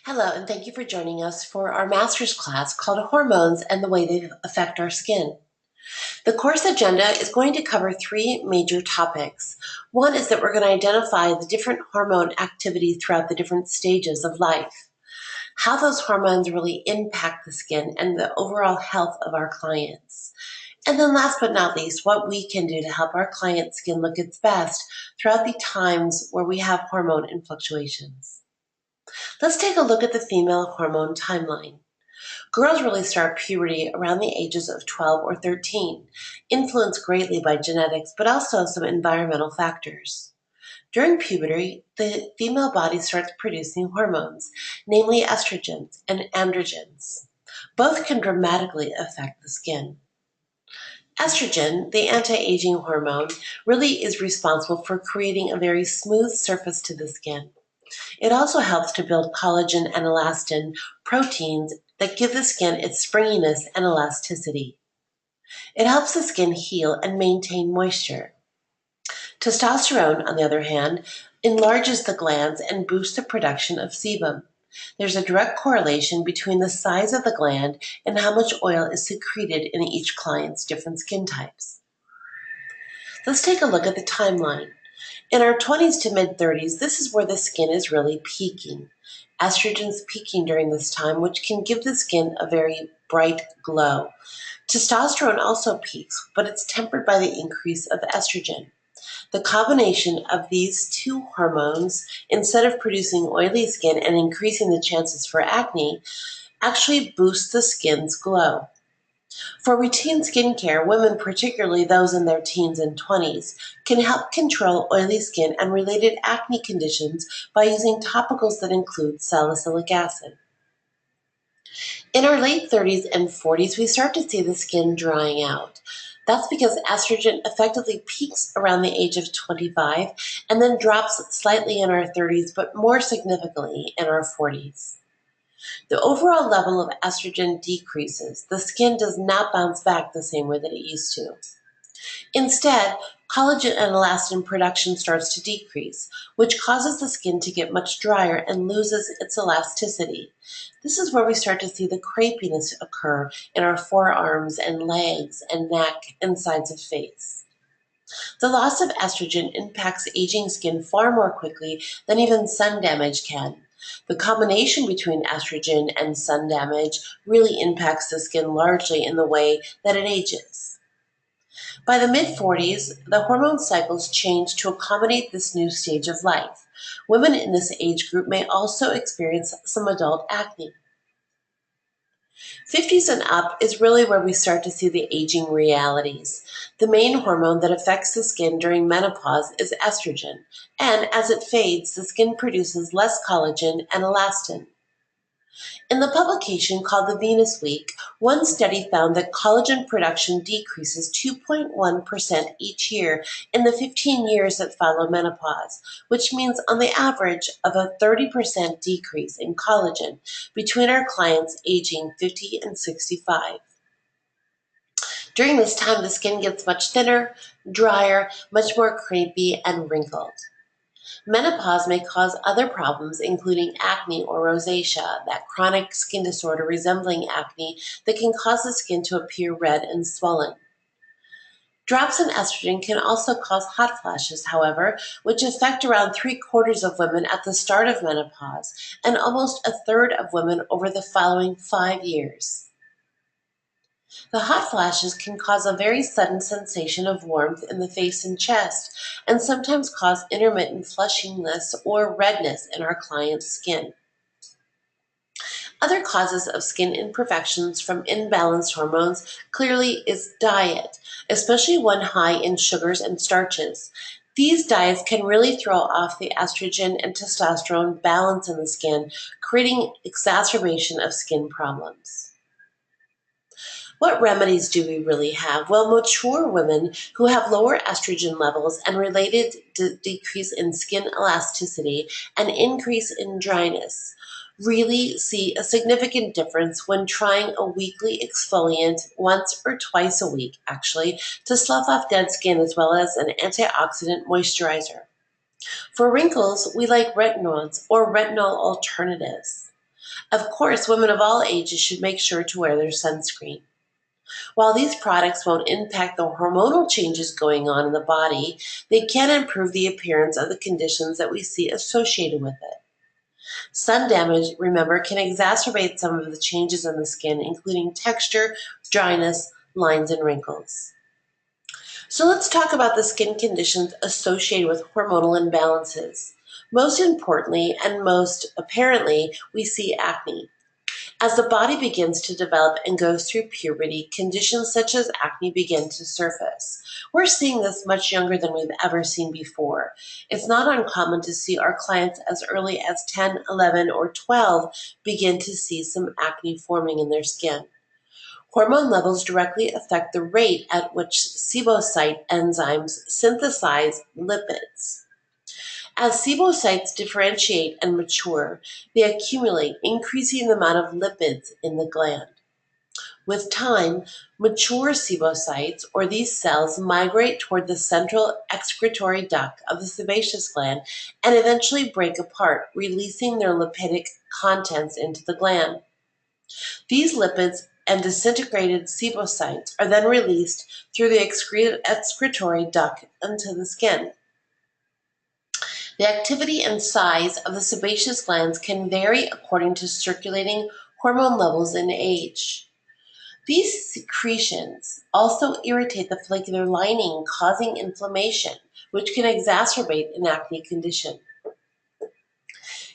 Hello, and thank you for joining us for our master's class called Hormones and the Way They Affect Our Skin. The course agenda is going to cover three major topics. One is that we're going to identify the different hormone activity throughout the different stages of life, how those hormones really impact the skin and the overall health of our clients. And then last but not least, what we can do to help our client's skin look its best throughout the times where we have hormone fluctuations. Let's take a look at the female hormone timeline. Girls really start puberty around the ages of 12 or 13, influenced greatly by genetics, but also some environmental factors. During puberty, the female body starts producing hormones, namely estrogens and androgens. Both can dramatically affect the skin. Estrogen, the anti-aging hormone, really is responsible for creating a very smooth surface to the skin. It also helps to build collagen and elastin proteins that give the skin its springiness and elasticity. It helps the skin heal and maintain moisture. Testosterone, on the other hand, enlarges the glands and boosts the production of sebum. There's a direct correlation between the size of the gland and how much oil is secreted in each client's different skin types. Let's take a look at the timeline. In our 20s to mid-30s, this is where the skin is really peaking. Estrogen's peaking during this time, which can give the skin a very bright glow. Testosterone also peaks, but it's tempered by the increase of estrogen. The combination of these two hormones, instead of producing oily skin and increasing the chances for acne, actually boosts the skin's glow. For routine skincare, women, particularly those in their teens and 20s, can help control oily skin and related acne conditions by using topicals that include salicylic acid. In our late 30s and 40s, we start to see the skin drying out. That's because estrogen effectively peaks around the age of 25 and then drops slightly in our 30s, but more significantly in our 40s. The overall level of estrogen decreases. The skin does not bounce back the same way that it used to. Instead, collagen and elastin production starts to decrease, which causes the skin to get much drier and loses its elasticity. This is where we start to see the crepiness occur in our forearms and legs and neck and sides of face. The loss of estrogen impacts aging skin far more quickly than even sun damage can. The combination between estrogen and sun damage really impacts the skin largely in the way that it ages. By the mid-40s, the hormone cycles change to accommodate this new stage of life. Women in this age group may also experience some adult acne. 50s and up is really where we start to see the aging realities. The main hormone that affects the skin during menopause is estrogen, and as it fades, the skin produces less collagen and elastin. In the publication called the Venus Week, one study found that collagen production decreases 2.1% each year in the 15 years that follow menopause, which means on the average of a 30% decrease in collagen between our clients aging 50 and 65. During this time, the skin gets much thinner, drier, much more crepey, and wrinkled. Menopause may cause other problems, including acne or rosacea, that chronic skin disorder resembling acne that can cause the skin to appear red and swollen. Drops in estrogen can also cause hot flashes, however, which affect around 3/4 of women at the start of menopause and almost a third of women over the following 5 years. The hot flashes can cause a very sudden sensation of warmth in the face and chest, and sometimes cause intermittent flushiness or redness in our client's skin. Other causes of skin imperfections from imbalanced hormones clearly is diet, especially one high in sugars and starches. These diets can really throw off the estrogen and testosterone balance in the skin, creating exacerbation of skin problems. What remedies do we really have? Well, mature women who have lower estrogen levels and related decrease in skin elasticity and increase in dryness really see a significant difference when trying a weekly exfoliant once or twice a week, actually, to slough off dead skin as well as an antioxidant moisturizer. For wrinkles, we like retinoids or retinol alternatives. Of course, women of all ages should make sure to wear their sunscreen. While these products won't impact the hormonal changes going on in the body, they can improve the appearance of the conditions that we see associated with it. Sun damage, remember, can exacerbate some of the changes in the skin, including texture, dryness, lines, and wrinkles. So let's talk about the skin conditions associated with hormonal imbalances. Most importantly and most apparently, we see acne. As the body begins to develop and goes through puberty, conditions such as acne begin to surface. We're seeing this much younger than we've ever seen before. It's not uncommon to see our clients as early as 10, 11, or 12 begin to see some acne forming in their skin. Hormone levels directly affect the rate at which sebocyte enzymes synthesize lipids. As sebocytes differentiate and mature, they accumulate, increasing the amount of lipids in the gland. With time, mature sebocytes, or these cells, migrate toward the central excretory duct of the sebaceous gland and eventually break apart, releasing their lipidic contents into the gland. These lipids and disintegrated sebocytes are then released through the excretory duct into the skin. The activity and size of the sebaceous glands can vary according to circulating hormone levels and age. These secretions also irritate the follicular lining, causing inflammation, which can exacerbate an acne condition.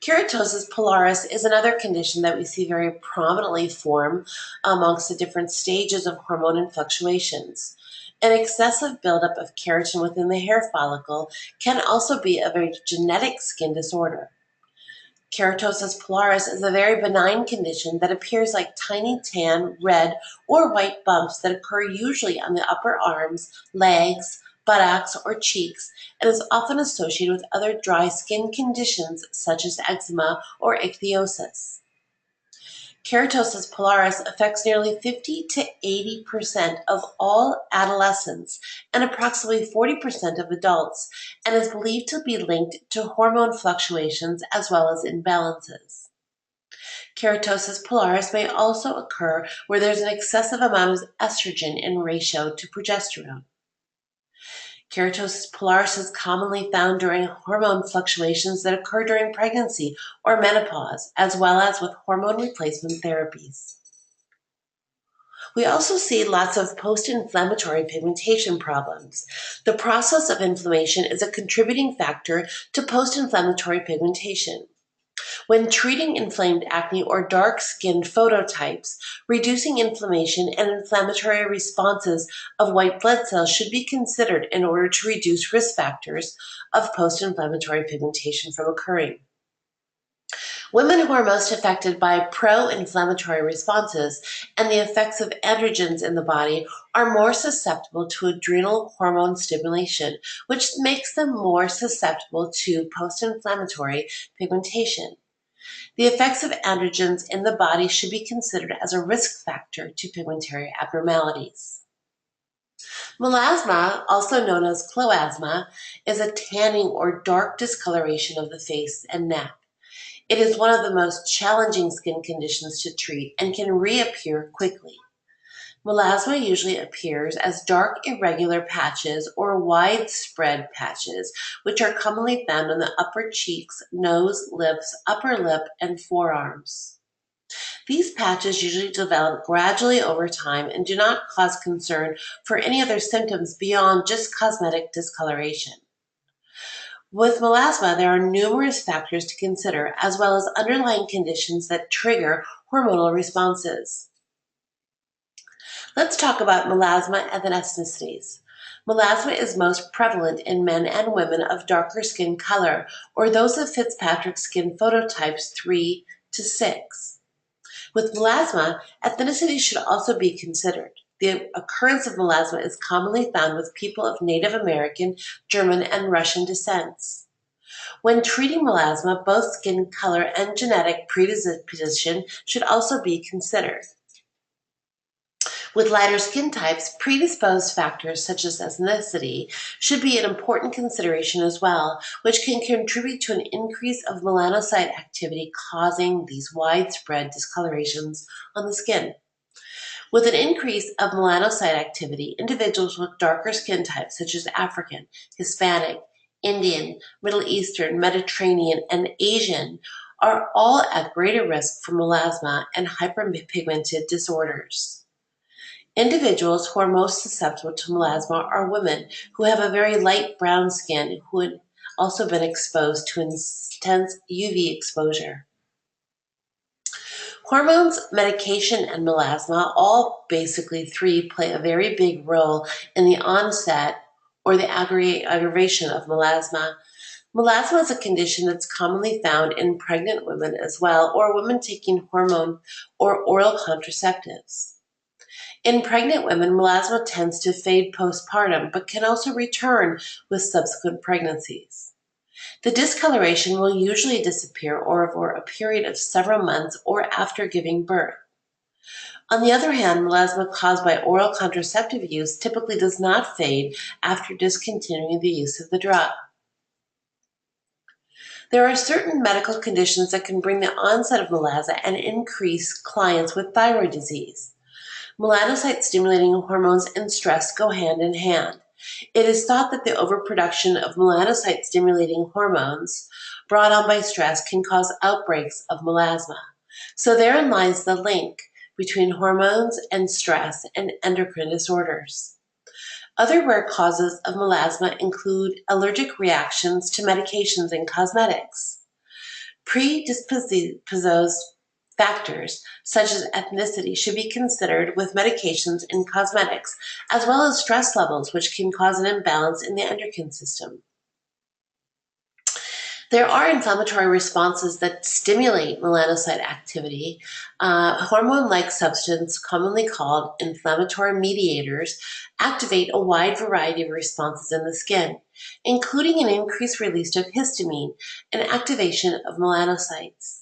Keratosis pilaris is another condition that we see very prominently form amongst the different stages of hormone fluctuations. An excessive buildup of keratin within the hair follicle can also be a very genetic skin disorder. Keratosis pilaris is a very benign condition that appears like tiny tan, red, or white bumps that occur usually on the upper arms, legs, buttocks, or cheeks, and is often associated with other dry skin conditions such as eczema or ichthyosis. Keratosis pilaris affects nearly 50 to 80% of all adolescents and approximately 40% of adults, and is believed to be linked to hormone fluctuations as well as imbalances. Keratosis pilaris may also occur where there's an excessive amount of estrogen in ratio to progesterone. Keratosis pilaris is commonly found during hormone fluctuations that occur during pregnancy or menopause, as well as with hormone replacement therapies. We also see lots of post-inflammatory pigmentation problems. The process of inflammation is a contributing factor to post-inflammatory pigmentation. When treating inflamed acne or dark-skinned phototypes, reducing inflammation and inflammatory responses of white blood cells should be considered in order to reduce risk factors of post-inflammatory pigmentation from occurring. Women who are most affected by pro-inflammatory responses and the effects of androgens in the body are more susceptible to adrenal hormone stimulation, which makes them more susceptible to post-inflammatory pigmentation. The effects of androgens in the body should be considered as a risk factor to pigmentary abnormalities. Melasma, also known as chloasma, is a tanning or dark discoloration of the face and neck. It is one of the most challenging skin conditions to treat and can reappear quickly. Melasma usually appears as dark, irregular patches or widespread patches, which are commonly found on the upper cheeks, nose, lips, upper lip, and forearms. These patches usually develop gradually over time and do not cause concern for any other symptoms beyond just cosmetic discoloration. With melasma, there are numerous factors to consider, as well as underlying conditions that trigger hormonal responses. Let's talk about melasma ethnicities. Melasma is most prevalent in men and women of darker skin color, or those of Fitzpatrick skin phototypes 3 to 6. With melasma, ethnicity should also be considered. The occurrence of melasma is commonly found with people of Native American, German, and Russian descents. When treating melasma, both skin color and genetic predisposition should also be considered. With lighter skin types, predisposed factors such as ethnicity should be an important consideration as well, which can contribute to an increase of melanocyte activity causing these widespread discolorations on the skin. With an increase of melanocyte activity, individuals with darker skin types such as African, Hispanic, Indian, Middle Eastern, Mediterranean, and Asian are all at greater risk for melasma and hyperpigmented disorders. Individuals who are most susceptible to melasma are women who have a very light brown skin who had also been exposed to intense UV exposure. Hormones, medication, and melasma, all basically three, play a very big role in the onset or the aggravation of melasma. Melasma is a condition that's commonly found in pregnant women as well, or women taking hormone or oral contraceptives. In pregnant women, melasma tends to fade postpartum, but can also return with subsequent pregnancies. The discoloration will usually disappear over a period of several months or after giving birth. On the other hand, melasma caused by oral contraceptive use typically does not fade after discontinuing the use of the drug. There are certain medical conditions that can bring the onset of melasma and increase clients with thyroid disease. Melanocyte-stimulating hormones and stress go hand in hand. It is thought that the overproduction of melanocyte-stimulating hormones brought on by stress can cause outbreaks of melasma. So therein lies the link between hormones and stress and endocrine disorders. Other rare causes of melasma include allergic reactions to medications and cosmetics. Predisposed factors such as ethnicity should be considered with medications and cosmetics, as well as stress levels, which can cause an imbalance in the endocrine system. There are inflammatory responses that stimulate melanocyte activity. Hormone-like substances, commonly called inflammatory mediators, activate a wide variety of responses in the skin, including an increased release of histamine and activation of melanocytes.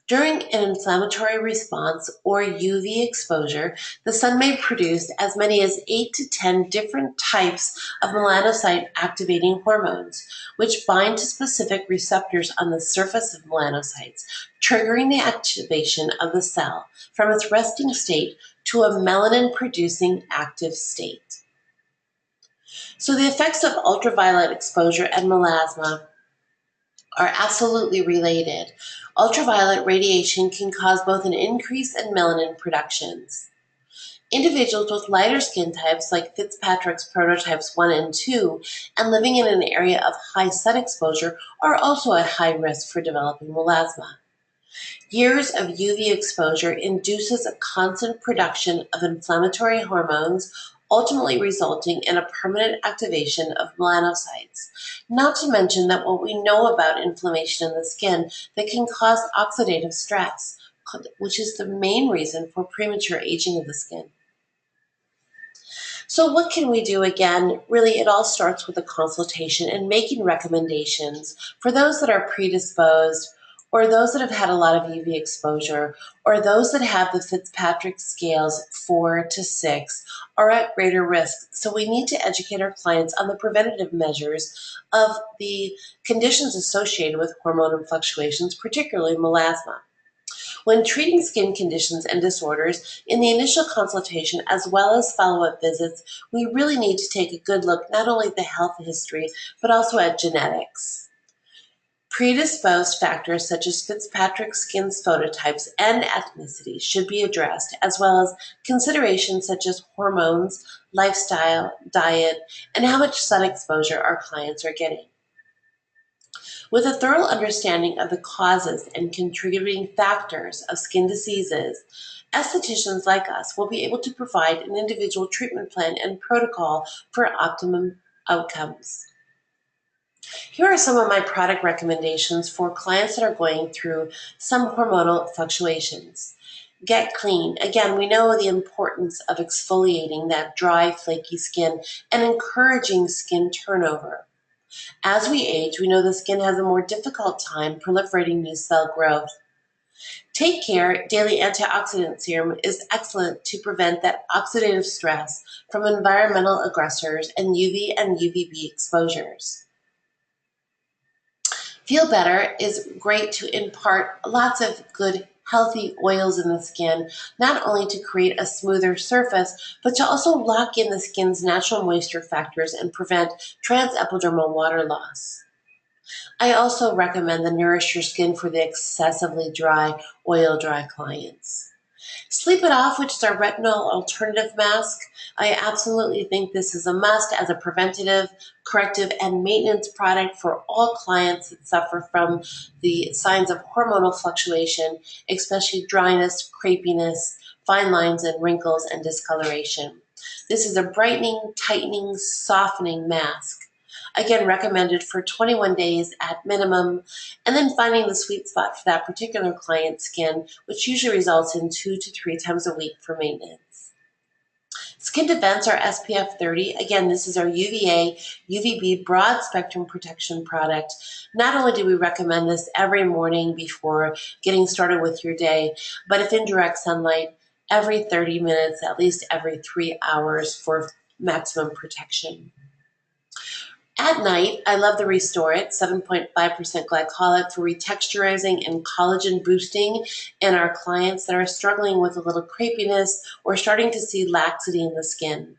During an inflammatory response or UV exposure, the sun may produce as many as 8 to 10 different types of melanocyte activating hormones, which bind to specific receptors on the surface of melanocytes, triggering the activation of the cell from its resting state to a melanin-producing active state. So the effects of ultraviolet exposure and melasma are absolutely related. Ultraviolet radiation can cause both an increase in melanin productions. Individuals with lighter skin types like Fitzpatrick's prototypes 1 and 2 and living in an area of high sun exposure are also at high risk for developing melasma. Years of UV exposure induces a constant production of inflammatory hormones, ultimately resulting in a permanent activation of melanocytes. Not to mention that what we know about inflammation in the skin that can cause oxidative stress, which is the main reason for premature aging of the skin. So what can we do? Again, really it all starts with a consultation and making recommendations for those that are predisposed or those that have had a lot of UV exposure or those that have the Fitzpatrick scales 4 to 6 are at greater risk. So we need to educate our clients on the preventative measures of the conditions associated with hormonal fluctuations, particularly melasma. When treating skin conditions and disorders, in the initial consultation as well as follow-up visits, we really need to take a good look not only at the health history, but also at genetics. Predisposed factors such as Fitzpatrick skin phototypes and ethnicity should be addressed, as well as considerations such as hormones, lifestyle, diet, and how much sun exposure our clients are getting. With a thorough understanding of the causes and contributing factors of skin diseases, estheticians like us will be able to provide an individual treatment plan and protocol for optimum outcomes. Here are some of my product recommendations for clients that are going through some hormonal fluctuations. Get clean. Again, we know the importance of exfoliating that dry, flaky skin and encouraging skin turnover. As we age, we know the skin has a more difficult time proliferating new cell growth. Take Care Daily Antioxidant Serum is excellent to prevent that oxidative stress from environmental aggressors and UV and UVB exposures. Feel Better is great to impart lots of good healthy oils in the skin, not only to create a smoother surface, but to also lock in the skin's natural moisture factors and prevent transepidermal water loss. I also recommend the Nourish Your Skin for the excessively dry, oil dry clients. Sleep It Off, which is our retinol alternative mask. I absolutely think this is a must as a preventative, corrective, and maintenance product for all clients that suffer from the signs of hormonal fluctuation, especially dryness, crepiness, fine lines and wrinkles, and discoloration. This is a brightening, tightening, softening mask. Again, recommended for 21 days at minimum, and then finding the sweet spot for that particular client's skin, which usually results in 2 to 3 times a week for maintenance. Skin Defense, our SPF 30. Again, this is our UVA, UVB broad spectrum protection product. Not only do we recommend this every morning before getting started with your day, but if in direct sunlight, every 30 minutes, at least every 3 hours for maximum protection. At night, I love the Restore It, 7.5% glycolic for retexturizing and collagen boosting in our clients that are struggling with a little crepiness or starting to see laxity in the skin.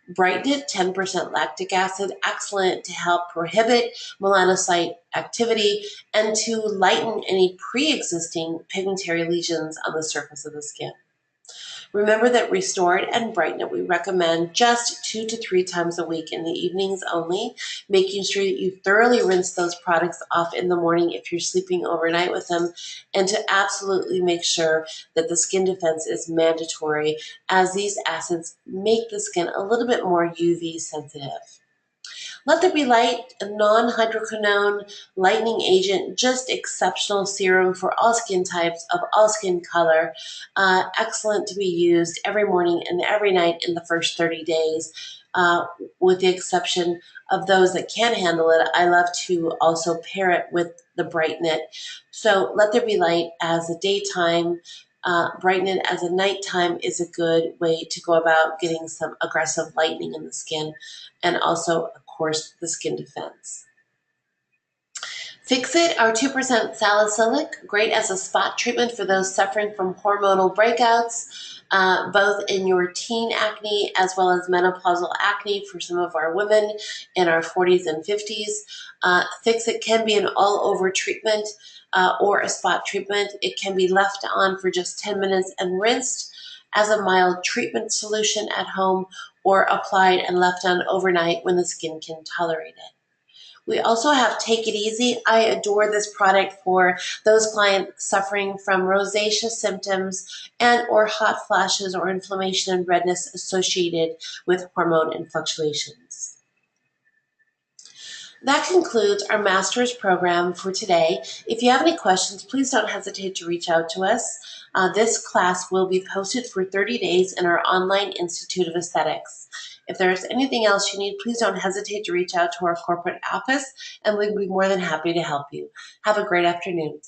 Brighten It, 10% lactic acid, excellent to help prohibit melanocyte activity and to lighten any pre-existing pigmentary lesions on the surface of the skin. Remember that Restore It and Brighten It we recommend just 2 to 3 times a week in the evenings only, making sure that you thoroughly rinse those products off in the morning if you're sleeping overnight with them, and to absolutely make sure that the Skin Defense is mandatory, as these acids make the skin a little bit more UV sensitive. Let There Be Light, a non-hydroquinone lightening agent, just exceptional serum for all skin types of all skin color. Excellent to be used every morning and every night in the first 30 days, with the exception of those that can't handle it. I love to also pair it with the Brighten It. So Let There Be Light as a daytime, Brighten It as a nighttime is a good way to go about getting some aggressive lightening in the skin, and also, of course, the Skin Defense. Fix It, our 2% salicylic, great as a spot treatment for those suffering from hormonal breakouts, both in your teen acne as well as menopausal acne for some of our women in our 40s and 50s. Fix It can be an all-over treatment or a spot treatment. It can be left on for just 10 minutes and rinsed as a mild treatment solution at home, or applied and left on overnight when the skin can tolerate it. We also have Take It Easy. I adore this product for those clients suffering from rosacea symptoms and or hot flashes or inflammation and redness associated with hormone fluctuations. That concludes our master's program for today. If you have any questions, please don't hesitate to reach out to us. This class will be posted for 30 days in our online Institute of Aesthetics. If there's anything else you need, please don't hesitate to reach out to our corporate office, and we'd be more than happy to help you. Have a great afternoon.